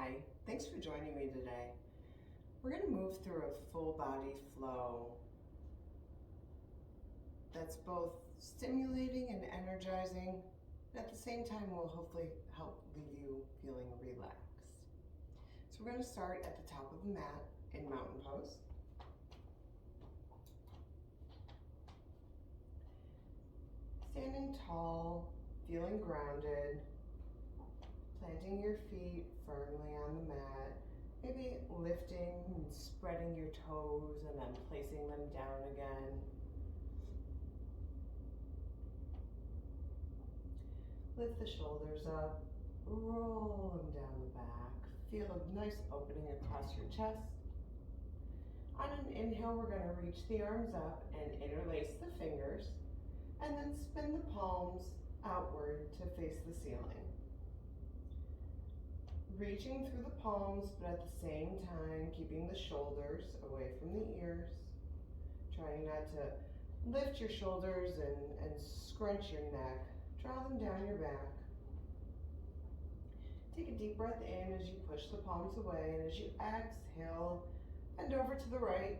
Hi, thanks for joining me today. We're going to move through a full body flow that's both stimulating and energizing, and at the same time will hopefully help leave you feeling relaxed. So we're going to start at the top of the mat in mountain pose. Standing tall, feeling grounded, planting your feet firmly on the mat, maybe lifting and spreading your toes and then placing them down again. Lift the shoulders up, roll them down the back. Feel a nice opening across your chest. On an inhale, we're going to reach the arms up and interlace the fingers, and then spin the palms outward to face the ceiling. Reaching through the palms, but at the same time keeping the shoulders away from the ears. Trying not to lift your shoulders and scrunch your neck. Draw them down your back. Take a deep breath in as you push the palms away, and as you exhale, bend over to the right.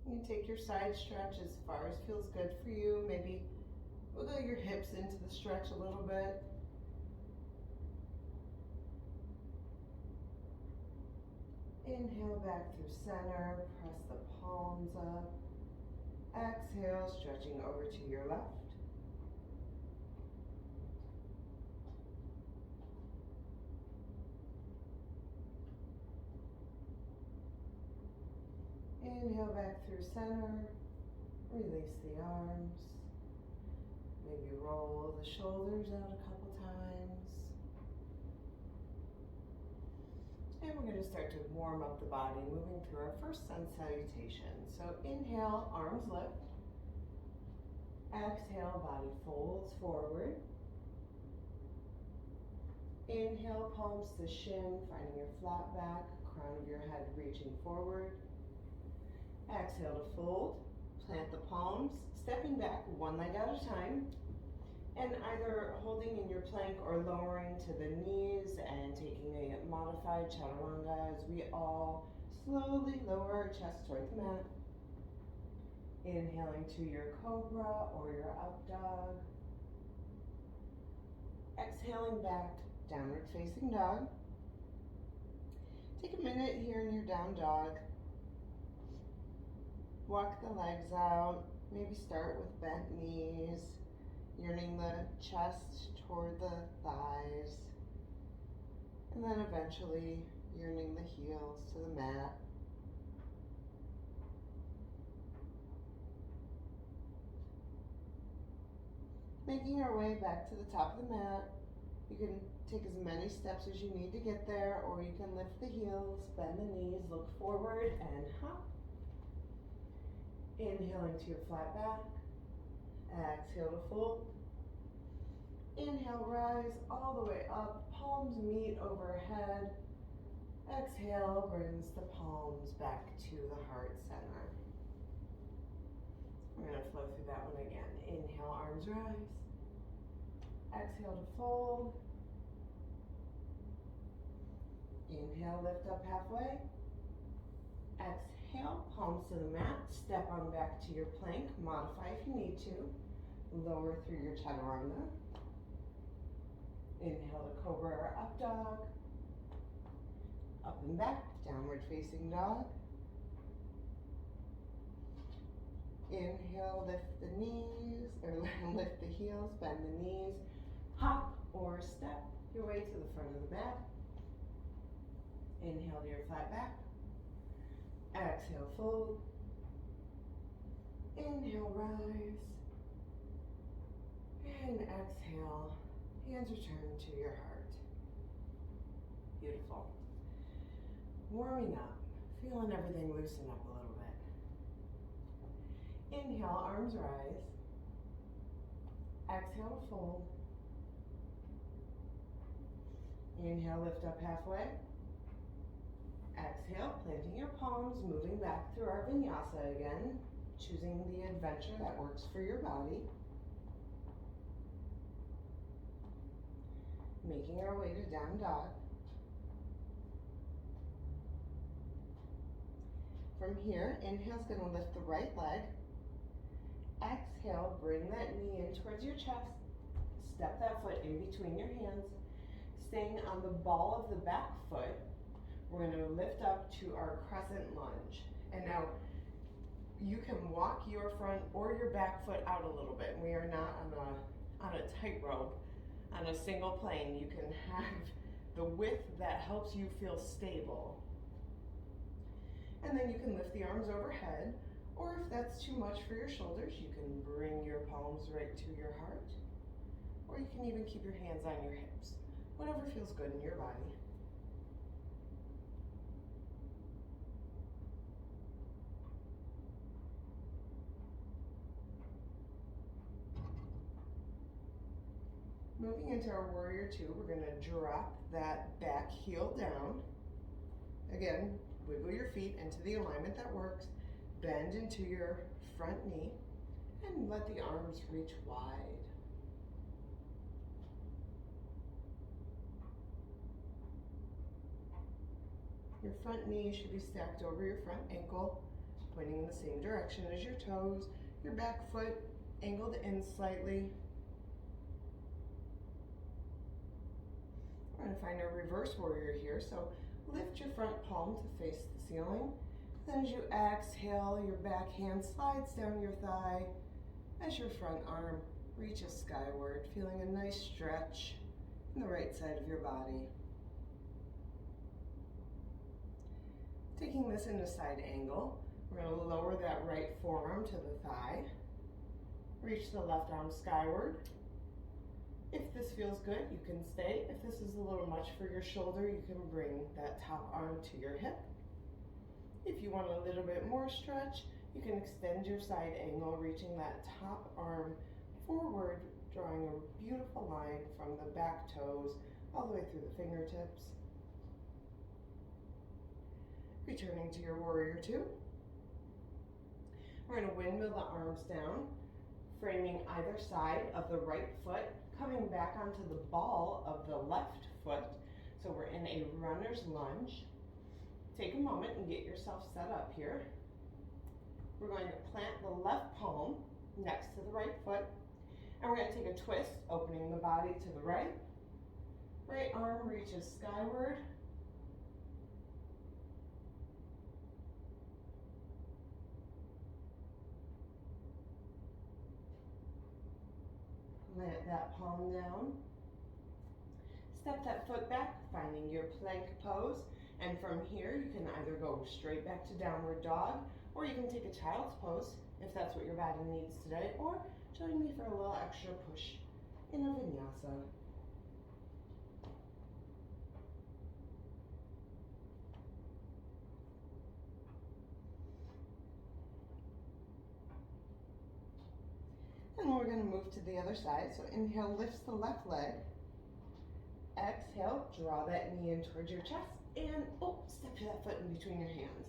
You can take your side stretch as far as feels good for you. Maybe wiggle your hips into the stretch a little bit. Inhale back through center, press the palms up. Exhale, stretching over to your left. Inhale back through center, release the arms. Maybe roll the shoulders out a couple times. And we're going to start to warm up the body, moving through our first sun salutation. So inhale, arms lift. Exhale, body folds forward. Inhale, palms to shin, finding your flat back, crown of your head reaching forward. Exhale to fold, plant the palms, stepping back one leg at a time, and either holding in your plank or lowering to the knees and taking a modified chaturanga as we all slowly lower our chest toward the mat. Inhaling to your cobra or your up dog. Exhaling back, downward facing dog. Take a minute here in your down dog. Walk the legs out. Maybe start with bent knees, yearning the chest toward the thighs, and then eventually yearning the heels to the mat. Making our way back to the top of the mat. You can take as many steps as you need to get there, or you can lift the heels, bend the knees, look forward, and hop. Inhaling to your flat back. Exhale to fold. Inhale, rise all the way up. Palms meet overhead. Exhale brings the palms back to the heart center. We're going to flow through that one again. Inhale, arms rise. Exhale to fold. Inhale, lift up halfway. Exhale, palms to the mat. Step on back to your plank. Modify if you need to. Lower through your chaturanga. Inhale to cobra or up dog. Up and back, downward facing dog. Inhale, lift the knees, or lift the heels, bend the knees. Hop or step your way to the front of the mat. Inhale to your flat back. Exhale, fold. Inhale, rise. And exhale, hands return to your heart. Beautiful. Warming up, feeling everything loosen up a little bit. Inhale, arms rise. Exhale, fold. Inhale, lift up halfway. Exhale, planting your palms, moving back through our vinyasa again, choosing the adventure that works for your body. making our way to down dog. From here, inhale's gonna lift the right leg. Exhale, bring that knee in towards your chest. Step that foot in between your hands. Staying on the ball of the back foot, we're gonna lift up to our crescent lunge. And now, you can walk your front or your back foot out a little bit. We are not on a tightrope, on a single plane. You can have the width that helps you feel stable. And then you can lift the arms overhead, or if that's too much for your shoulders, you can bring your palms right to your heart, or you can even keep your hands on your hips, whatever feels good in your body. Moving into our warrior two, we're gonna drop that back heel down. Again, wiggle your feet into the alignment that works. Bend into your front knee and let the arms reach wide. Your front knee should be stacked over your front ankle, pointing in the same direction as your toes. Your back foot angled in slightly. We're going to find our reverse warrior here. So lift your front palm to face the ceiling. Then as you exhale, your back hand slides down your thigh as your front arm reaches skyward, feeling a nice stretch in the right side of your body. Taking this into side angle, we're going to lower that right forearm to the thigh. Reach the left arm skyward. If this feels good, you can stay. If this is a little much for your shoulder, you can bring that top arm to your hip. If you want a little bit more stretch, you can extend your side angle, reaching that top arm forward, drawing a beautiful line from the back toes all the way through the fingertips. Returning to your warrior two. We're going to windmill the arms down, framing either side of the right foot, coming back onto the ball of the left foot. So we're in a runner's lunge. Take a moment and get yourself set up here. We're going to plant the left palm next to the right foot, and we're going to take a twist, opening the body to the right. Right arm reaches skyward. Plant that palm down. Step that foot back, finding your plank pose. And from here, you can either go straight back to downward dog, or you can take a child's pose if that's what your body needs today, or join me for a little extra push in a vinyasa. And we're going to move to the other side. So inhale, lifts the left leg. Exhale, draw that knee in towards your chest. And step that foot in between your hands.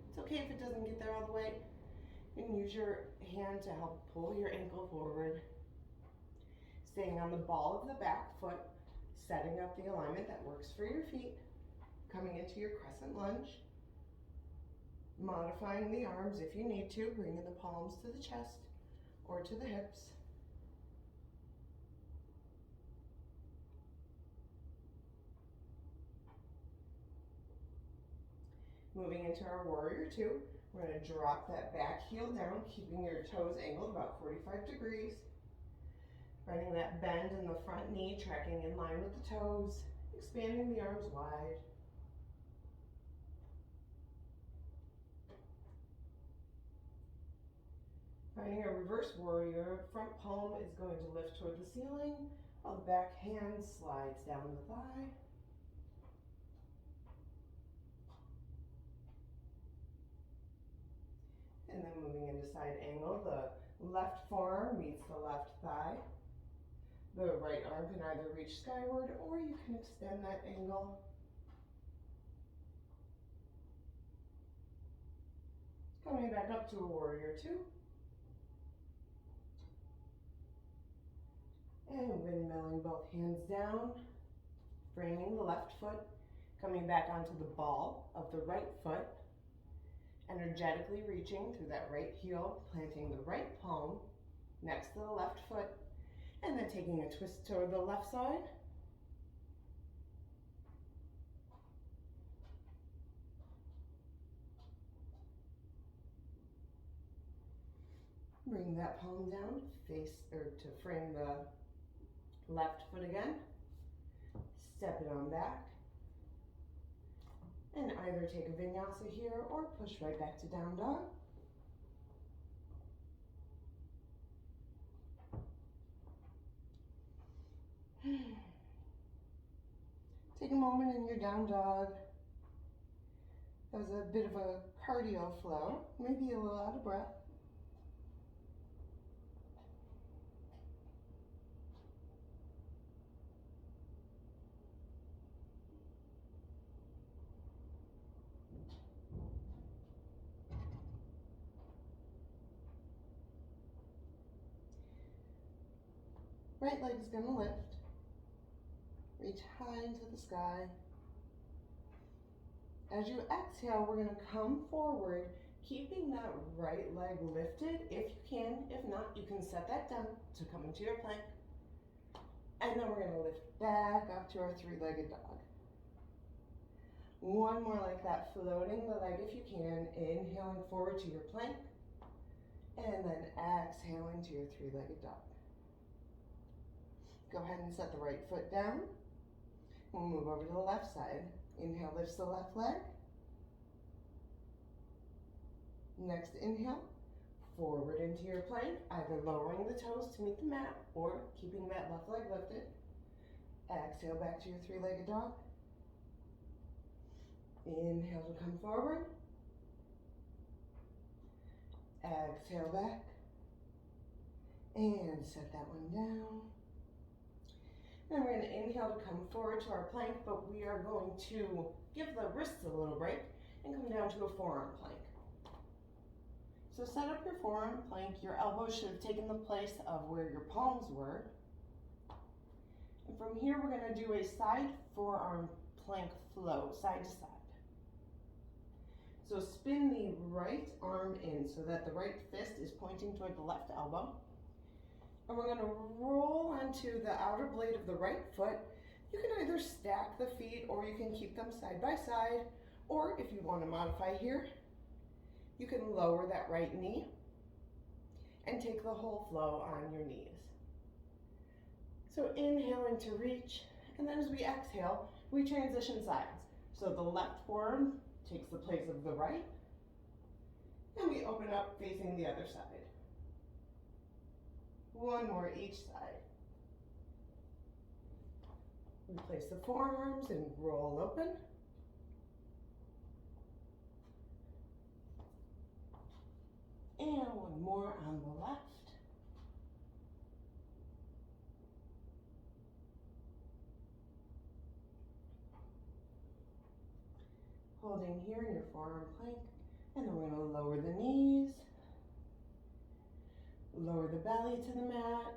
It's okay if it doesn't get there all the way. You can use your hand to help pull your ankle forward. Staying on the ball of the back foot, setting up the alignment that works for your feet. Coming into your crescent lunge. Modifying the arms if you need to, bringing the palms to the chest or to the hips. Moving into our warrior two, we're going to drop that back heel down, keeping your toes angled about 45 degrees. Finding that bend in the front knee, tracking in line with the toes, expanding the arms wide. Finding a reverse warrior, front palm is going to lift toward the ceiling, while the back hand slides down the thigh. And then moving into side angle, the left forearm meets the left thigh. The right arm can either reach skyward or you can extend that angle. Coming back up to a warrior two. And windmilling both hands down, framing the left foot, coming back onto the ball of the right foot, energetically reaching through that right heel, planting the right palm next to the left foot, and then taking a twist toward the left side. Bring that palm down, face or to frame the left foot again. Step it on back. And either take a vinyasa here or push right back to down dog. Take a moment in your down dog. That was a bit of a cardio flow, maybe a little out of breath. Right leg is going to lift. Reach high into the sky. As you exhale, we're going to come forward, keeping that right leg lifted if you can. If not, you can set that down to come into your plank. And then we're going to lift back up to our three-legged dog. One more like that, floating the leg if you can, inhaling forward to your plank, and then exhaling to your three-legged dog. Go ahead and set the right foot down. We'll move over to the left side. Inhale, lifts the left leg. Next inhale, forward into your plank, either lowering the toes to meet the mat or keeping that left leg lifted. Exhale back to your three-legged dog. Inhale to come forward. Exhale back. And set that one down. Then we're going to inhale to come forward to our plank, but we are going to give the wrists a little break and come down to a forearm plank. So set up your forearm plank. Your elbows should have taken the place of where your palms were. And from here, we're going to do a side forearm plank flow, side to side. So spin the right arm in so that the right fist is pointing toward the left elbow. And we're going to roll onto the outer blade of the right foot. You can either stack the feet or you can keep them side by side. Or if you want to modify here, you can lower that right knee and take the whole flow on your knees. So inhaling to reach, and then as we exhale, we transition sides. So the left forearm takes the place of the right, and we open up facing the other side. One more each side. We place the forearms and roll open. And one more on the left. Holding here in your forearm plank, and then we're going to lower the knees. Lower the belly to the mat,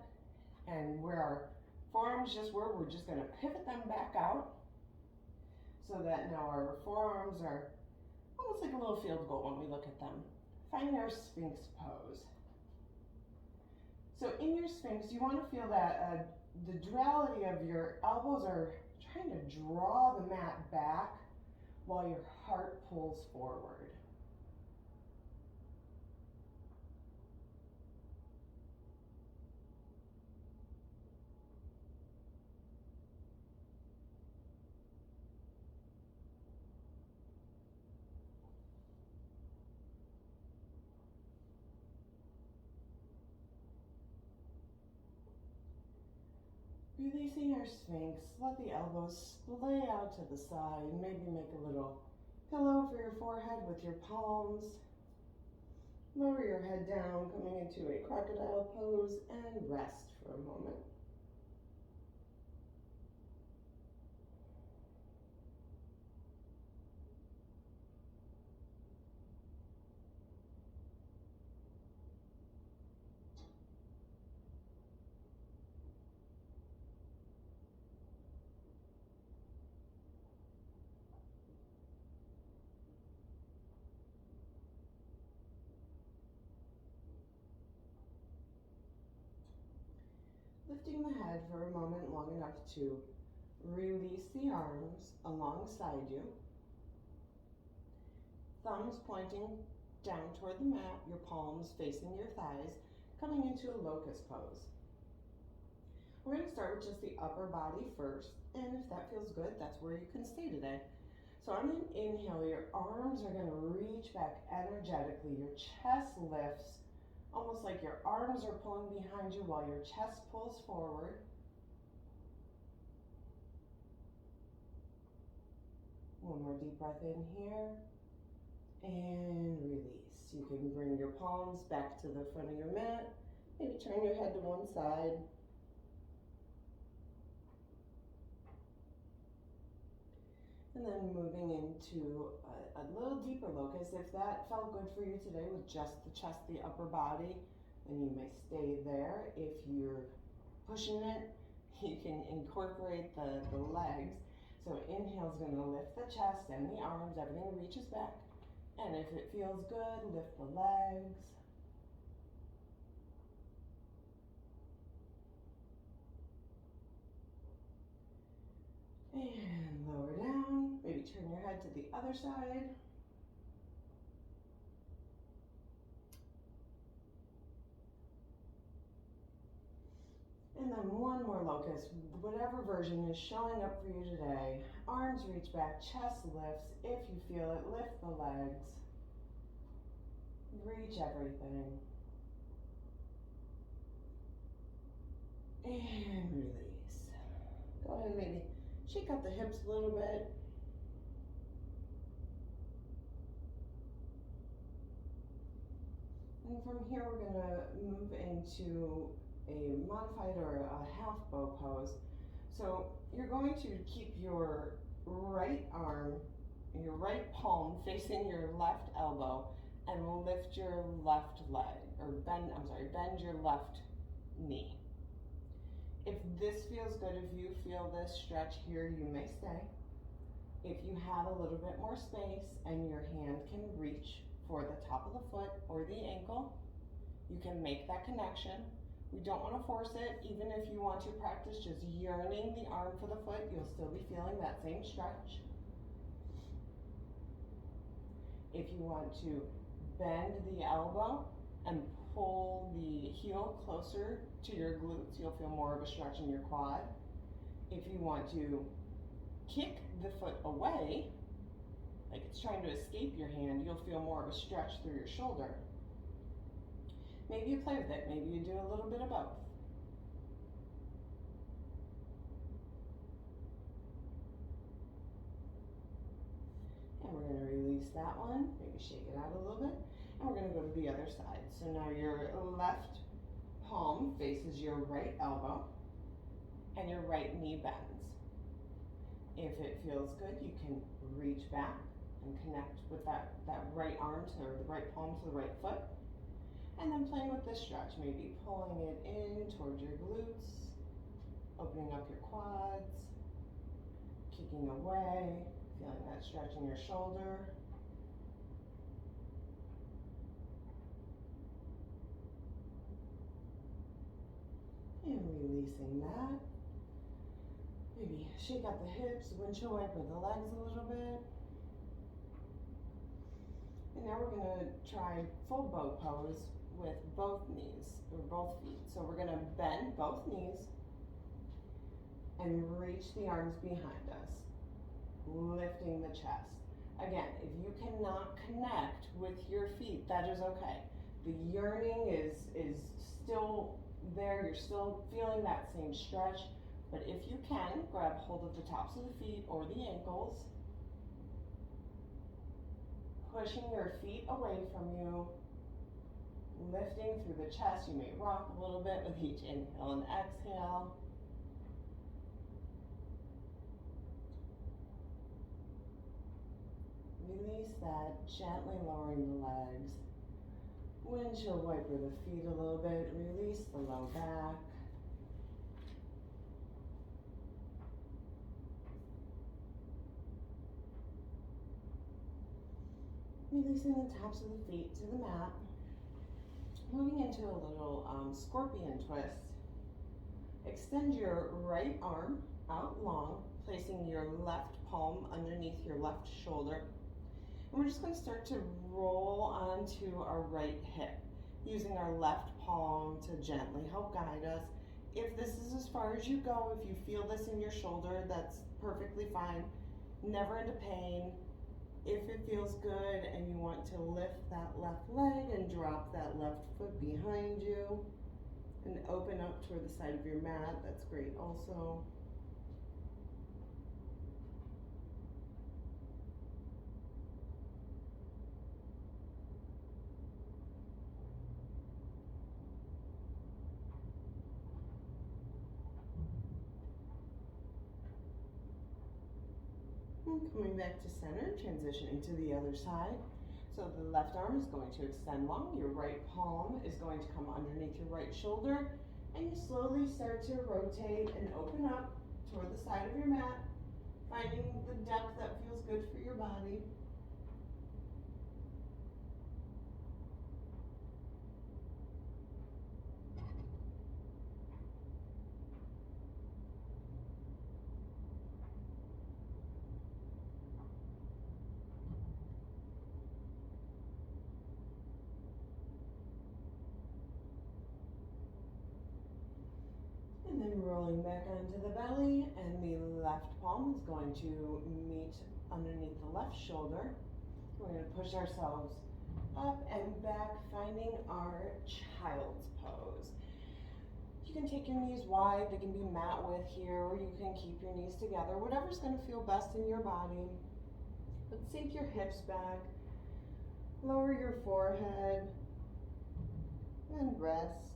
and where our forearms just were, we're just going to pivot them back out so that now our forearms are almost like a little field goal when we look at them. Finding our Sphinx pose. So in your Sphinx, you want to feel that the duality of your elbows are trying to draw the mat back while your heart pulls forward. Releasing our Sphinx, let the elbows splay out to the side. Maybe make a little pillow for your forehead with your palms. Lower your head down, coming into a crocodile pose, and rest for a moment. lifting the head for a moment long enough to release the arms alongside you. Thumbs pointing down toward the mat, your palms facing your thighs, coming into a locust pose. We're going to start with just the upper body first, and if that feels good, that's where you can stay today. So on an inhale, your arms are going to reach back energetically. Your chest lifts, almost like your arms are pulling behind you while your chest pulls forward. One more deep breath in here, and release. You can bring your palms back to the front of your mat. Maybe turn your head to one side. And then moving into a little deeper locust. If that felt good for you today with just the chest, the upper body, then you may stay there. If you're pushing it, you can incorporate the legs. So inhale is going to lift the chest and the arms, everything reaches back. And if it feels good, lift the legs. And lower down, maybe turn your head to the other side. And then one more locust, whatever version is showing up for you today. Arms reach back, chest lifts. If you feel it, lift the legs. Reach everything. And release. Go ahead and maybe shake out the hips a little bit. And from here, we're going to move into a modified or a half bow pose. So you're going to keep your right arm, your right palm facing your left elbow, and lift your left leg, or bend your left knee. If this feels good, if you feel this stretch here, you may stay. If you have a little bit more space and your hand can reach for the top of the foot or the ankle, you can make that connection. We don't want to force it. Even if you want to practice just yearning the arm for the foot, you'll still be feeling that same stretch. If you want to bend the elbow and pull the heel closer to your glutes, you'll feel more of a stretch in your quad. If you want to kick the foot away, like it's trying to escape your hand, you'll feel more of a stretch through your shoulder. Maybe you play with it, maybe you do a little bit of both. And we're going to release that one, maybe shake it out a little bit. And we're going to go to the other side. So now your left palm faces your right elbow and your right knee bends. If it feels good, you can reach back and connect with that right arm or the right palm to the right foot. And then playing with this stretch, maybe pulling it in towards your glutes, opening up your quads, kicking away, feeling that stretch in your shoulder. And releasing that. Maybe shake out the hips, windshield wiper the legs a little bit. And now we're going to try full bow pose with both knees, or both feet. So we're going to bend both knees and reach the arms behind us, lifting the chest. Again, if you cannot connect with your feet, that is okay. The yearning is still there, you're still feeling that same stretch, but if you can, grab hold of the tops of the feet or the ankles, pushing your feet away from you, lifting through the chest. You may rock a little bit with each inhale and exhale. Release that, gently lowering the legs. Windshield wiper the feet a little bit, release the low back. Releasing the tops of the feet to the mat. Moving into a little scorpion twist. Extend your right arm out long, placing your left palm underneath your left shoulder. And we're just going to start to roll onto our right hip, using our left palm to gently help guide us. If this is as far as you go, if you feel this in your shoulder, that's perfectly fine. Never into pain. If it feels good and you want to lift that left leg and drop that left foot behind you and open up toward the side of your mat, that's great also. And coming back to center, transitioning to the other side. So the left arm is going to extend long, your right palm is going to come underneath your right shoulder, and you slowly start to rotate and open up toward the side of your mat, finding the depth that feels good for your body. And then rolling back onto the belly, and the left palm is going to meet underneath the left shoulder. We're going to push ourselves up and back, finding our child's pose. You can take your knees wide, they can be mat width here, or you can keep your knees together, whatever's going to feel best in your body. But sink your hips back, lower your forehead, and rest.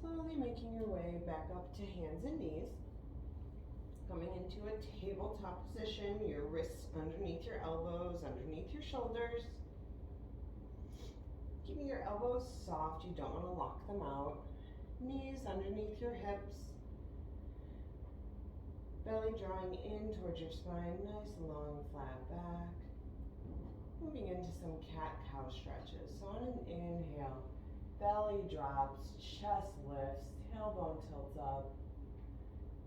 Slowly making your way back up to hands and knees. Coming into a tabletop position, your wrists underneath your elbows, underneath your shoulders. Keeping your elbows soft, you don't want to lock them out. Knees underneath your hips. Belly drawing in towards your spine, nice long flat back. Moving into some cat-cow stretches. So on an inhale, belly drops, chest lifts, tailbone tilts up.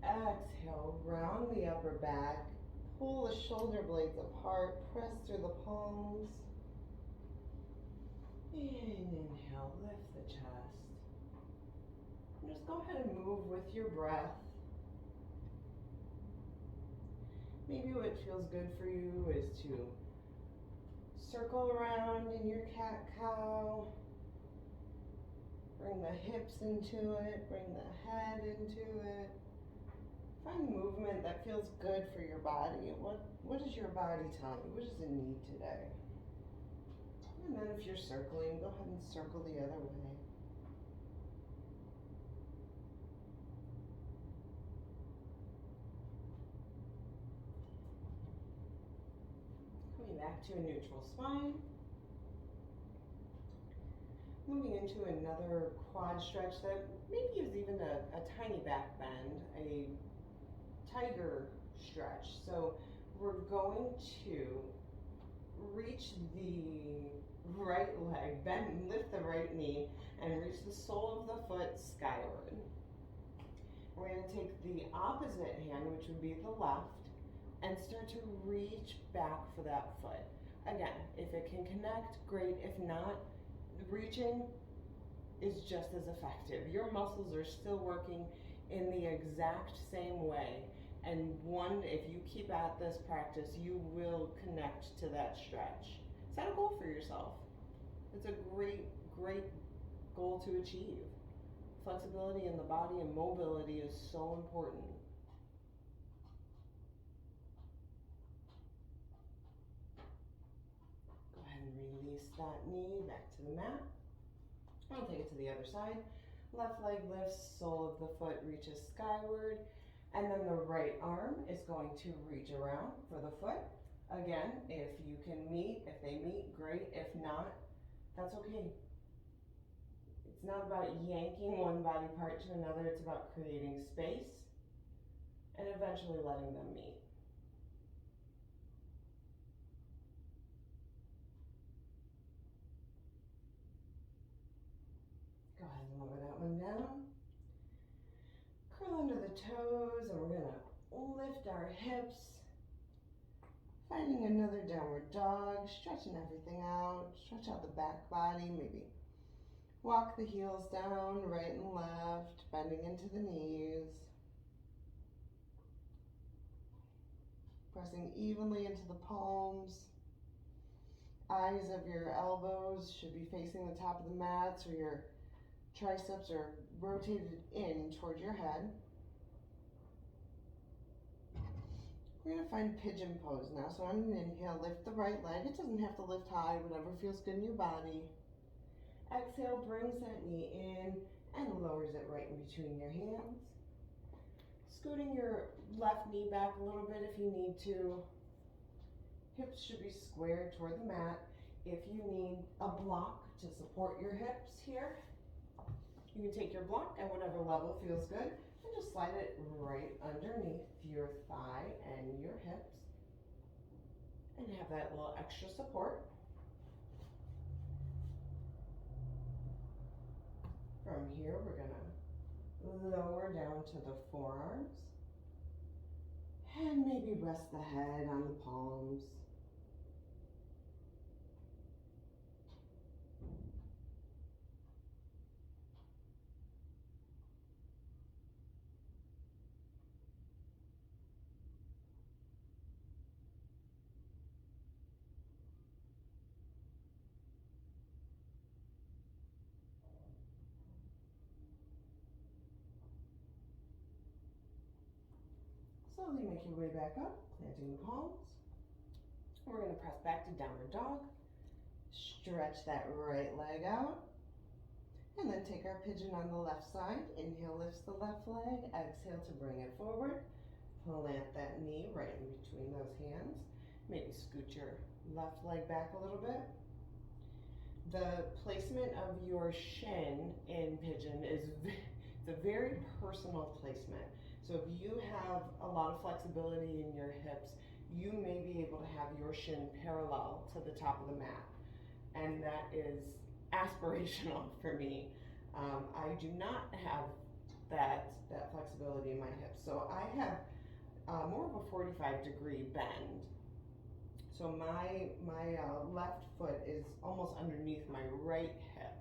Exhale, round the upper back, pull the shoulder blades apart, press through the palms. And inhale, lift the chest. And just go ahead and move with your breath. Maybe what feels good for you is to circle around in your cat-cow. Bring the hips into it, bring the head into it. Find movement that feels good for your body. What does your body tell you? What does it need today? And then if you're circling, go ahead and circle the other way. Coming back to a neutral spine. Moving into another quad stretch that maybe is even a tiny back bend, a tiger stretch. So we're going to reach the right leg, bend, lift the right knee, and reach the sole of the foot skyward. We're going to take the opposite hand, which would be the left, and start to reach back for that foot. Again, if it can connect, great. If not, reaching is just as effective. Your muscles are still working in the exact same way. And if you keep at this practice, you will connect to that stretch. Set a goal for yourself. It's a great, great goal to achieve. Flexibility in the body and mobility is so important. Go ahead and release that knee back to the mat. I'll take it to the other side. Left leg lifts, sole of the foot reaches skyward, and then the right arm is going to reach around for the foot. Again, if you can meet, if they meet, great. If not, that's okay. It's not about yanking one body part to another, it's about creating space and eventually letting them meet. Go ahead and lower that one down. Curl under the toes, and we're gonna lift our hips. Finding another downward dog, stretching everything out. Stretch out the back body, maybe walk the heels down, right and left, bending into the knees. Pressing evenly into the palms. Eyes of your elbows should be facing the top of the mat, so your triceps are rotated in toward your head. We're going to find pigeon pose now. So on an inhale, lift the right leg. It doesn't have to lift high, whatever feels good in your body. Exhale, brings that knee in and lowers it right in between your hands. Scooting your left knee back a little bit if you need to. Hips should be squared toward the mat. If you need a block to support your hips here, you can take your block at whatever level feels good and just slide it right underneath your thigh and your hips and have that little extra support. From here, we're gonna lower down to the forearms and maybe rest the head on the palms. Slowly make your way back up, planting the palms. We're going to press back to downward dog. Stretch that right leg out. And then take our pigeon on the left side. Inhale, lifts the left leg. Exhale to bring it forward. Plant that knee right in between those hands. Maybe scoot your left leg back a little bit. The placement of your shin in pigeon is it's a very personal placement. So if you have a lot of flexibility in your hips, you may be able to have your shin parallel to the top of the mat. And that is aspirational for me. I do not have that flexibility in my hips. So I have more of a 45-degree bend. So my left foot is almost underneath my right hip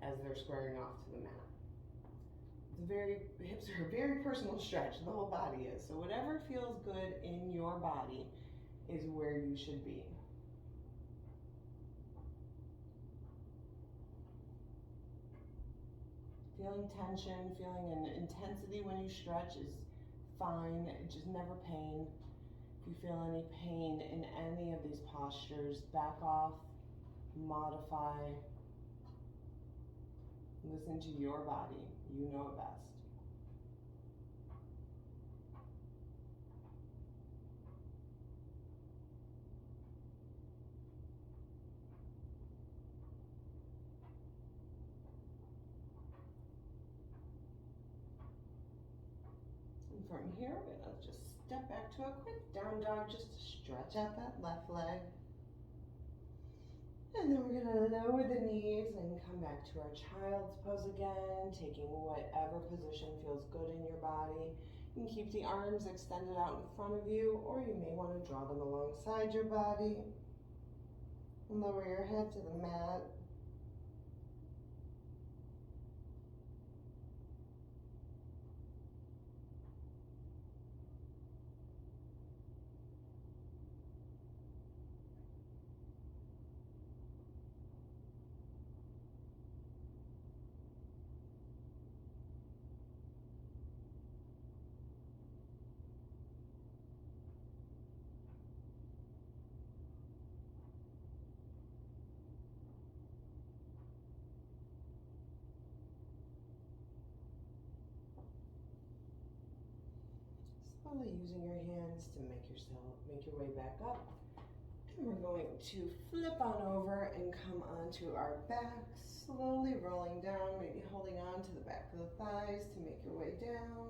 as they're squaring off to the mat. Hips are a very personal stretch, the whole body is. So whatever feels good in your body is where you should be. Feeling tension, feeling an intensity when you stretch is fine, just never pain. If you feel any pain in any of these postures, back off, modify, listen to your body. You know it best. And from here, we're gonna just step back to a quick down dog just to stretch out that left leg. And then we're going to lower the knees and come back to our child's pose again, taking whatever position feels good in your body. You can keep the arms extended out in front of you, or you may want to draw them alongside your body. And lower your head to the mat. Slowly using your hands to make your way back up. And we're going to flip on over and come onto our back, slowly rolling down, maybe holding on to the back of the thighs to make your way down.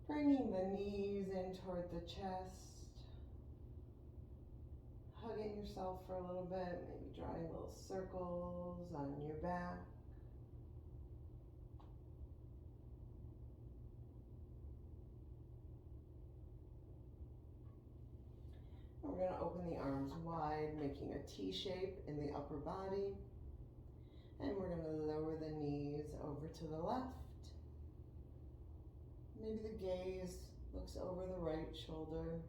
Bringing the knees in toward the chest. Hugging yourself for a little bit, maybe drawing little circles on your back. And we're going to open the arms wide, making a T shape in the upper body. And we're going to lower the knees over to the left. Maybe the gaze looks over the right shoulder.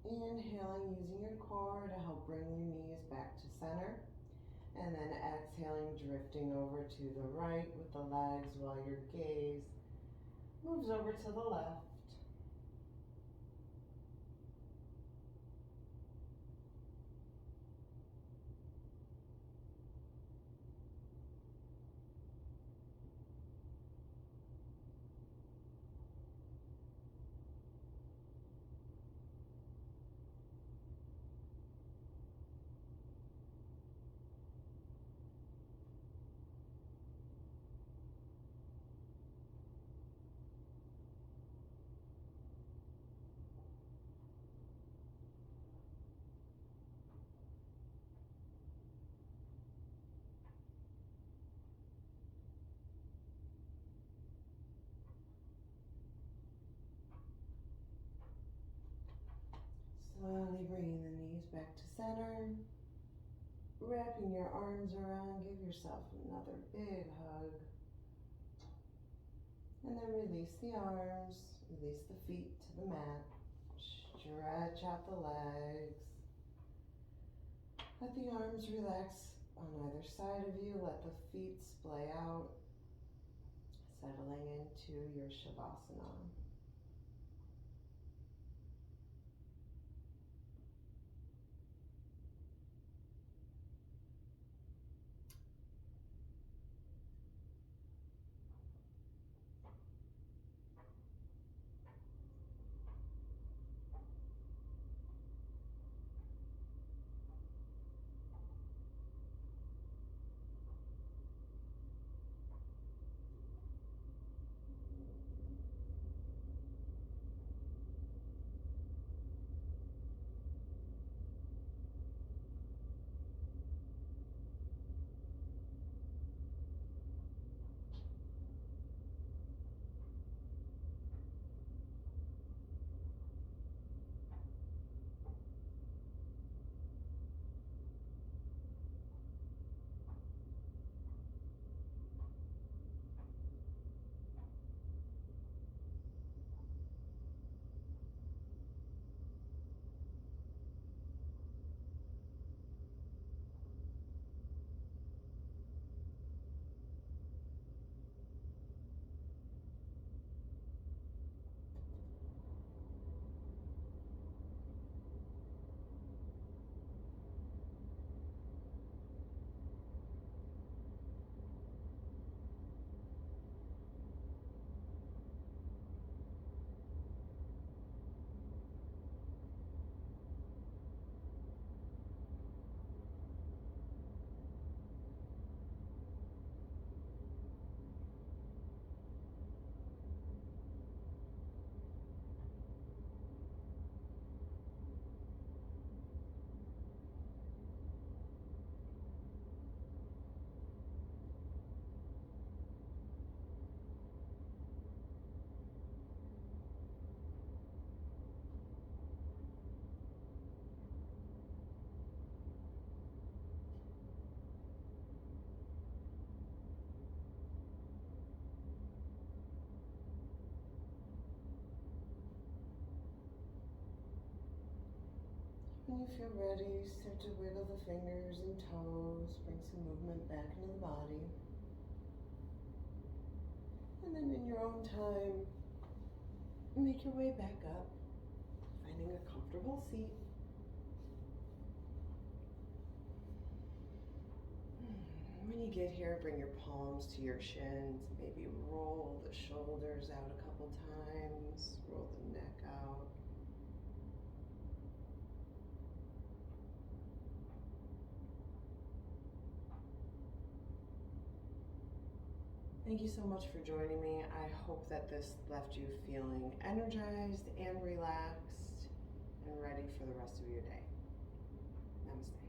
Inhaling, using your core to help bring your knees back to center. And then exhaling, drifting over to the right with the legs while your gaze moves over to the left. Slowly bringing the knees back to center. Wrapping your arms around, give yourself another big hug. And then release the arms, release the feet to the mat. Stretch out the legs. Let the arms relax on either side of you. Let the feet splay out, settling into your Shavasana. When you feel ready, start to wiggle the fingers and toes, bring some movement back into the body. And then in your own time, make your way back up, finding a comfortable seat. When you get here, bring your palms to your shins, maybe roll the shoulders out a couple times, roll the neck out. Thank you so much for joining me. I hope that this left you feeling energized and relaxed and ready for the rest of your day. Namaste.